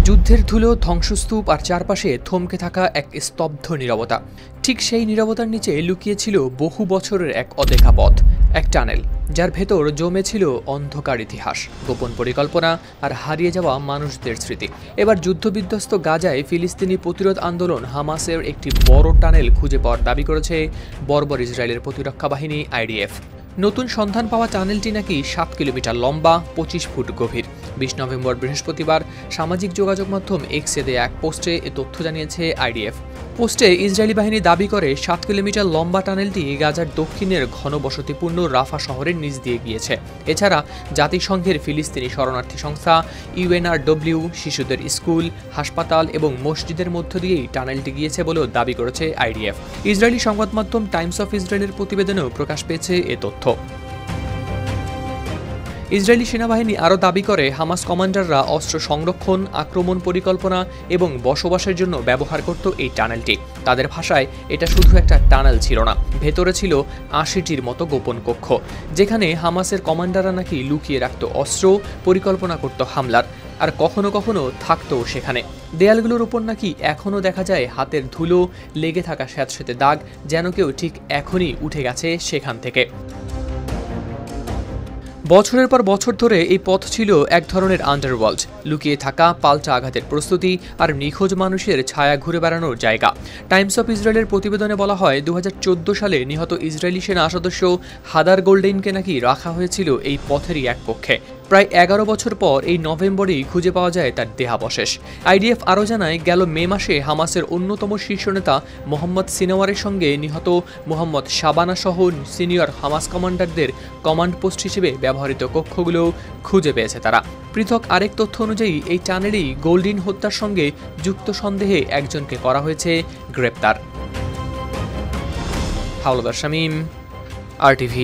যুদ্ধের ধুলো, ধ্বংসস্তূপ আর চারপাশে থমকে থাকা এক স্তব্ধ নীরবতা। ঠিক সেই নীরবতার নিচে লুকিয়ে ছিল বহু বছরের এক অদেখা পথ, এক টানেল, যার ভেতর জমেছিল অন্ধকার ইতিহাস, গোপন পরিকল্পনা আর হারিয়ে যাওয়া মানুষদের স্মৃতি। এবার যুদ্ধবিধ্বস্ত গাজায় ফিলিস্তিনি প্রতিরোধ আন্দোলন হামাসের একটি বড় টানেল খুঁজে পাওয়ার দাবি করেছে বর্বর ইসরায়েলের প্রতিরক্ষা বাহিনী আইডিএফ। নতুন সন্ধান পাওয়া টানেলটি নাকি 7 কিলোমিটার লম্বা, 25 ফুট গভীর। 20 নভেম্বর বৃহস্পতিবার সামাজিক যোগাযোগ মাধ্যম এক্সে দেয়া এক পোস্টে এ তথ্য জানিয়েছে আইডিএফ। পোস্টে ইসরায়েলি বাহিনী দাবি করে 7 কিলোমিটার লম্বা টানেলটি গাজার দক্ষিণের ঘনবসতিপূর্ণ রাফা শহরের নিচ দিয়ে গিয়েছে। এছাড়া জাতিসংঘের ফিলিস্তিনি শরণার্থী সংস্থা ইউএনআরডব্লিউ, শিশুদের স্কুল, হাসপাতাল এবং মসজিদের মধ্য দিয়েই টানেলটি গিয়েছে বলেও দাবি করেছে আইডিএফ। ইসরায়েলি সংবাদ মাধ্যম টাইমস অফ ইসরায়েলের প্রতিবেদনেও প্রকাশ পেয়েছে এ তথ্য। ইসরায়েলি সেনাবাহিনী আরও দাবি করে হামাস কমান্ডাররা অস্ত্র সংরক্ষণ, আক্রমণ পরিকল্পনা এবং বসবাসের জন্য ব্যবহার করত এই টানেলটি। তাদের ভাষায় এটা শুধু একটা টানেল ছিল না, ভেতরে ছিল 80টির মতো গোপন কক্ষ, যেখানে হামাসের কমান্ডাররা নাকি লুকিয়ে রাখত অস্ত্র, পরিকল্পনা করত হামলার, আর কখনো কখনো থাকতো সেখানে। দেয়ালগুলোর উপর নাকি এখনও দেখা যায় হাতের ধুলো, লেগে থাকা স্যাঁতসেঁতে দাগ, যেন কেউ ঠিক এখনই উঠে গেছে সেখান থেকে। বছরের পর বছর ধরে এই পথ ছিল এক ধরনের আন্ডারওয়ার্ল্ড, লুকিয়ে থাকা, পাল্টা আঘাতের প্রস্তুতি আর নিখোঁজ মানুষের ছায়া ঘুরে বেড়ানোর জায়গা। টাইমস অফ ইসরায়েলের প্রতিবেদনে বলা হয়, 2014 সালে নিহত ইসরায়েলি সেনা সদস্য হাদার গোল্ডেইনকে নাকি রাখা হয়েছিল এই পথেরই এক কক্ষে। প্রায় 11 বছর পর এই নভেম্বরেই খুঁজে পাওয়া যায় তার দেহাবশেষ। আইডিএফ আরও জানায়, গেল মে মাসে হামাসের অন্যতম শীর্ষ নেতা মোহাম্মদ সিনওয়ারের সঙ্গে নিহত মোহাম্মদ শাবানা সহ সিনিয়র হামাস কমান্ডারদের কমান্ড পোস্ট হিসেবে ব্যবহৃত কক্ষগুলো খুঁজে পেয়েছে তারা। পৃথক আরেক তথ্য অনুযায়ী এই টানেলেই গোল্ডিন হত্যার সঙ্গে যুক্ত সন্দেহে একজনকে করা হয়েছে গ্রেপ্তার। হাওলাদার শামীম, RTV।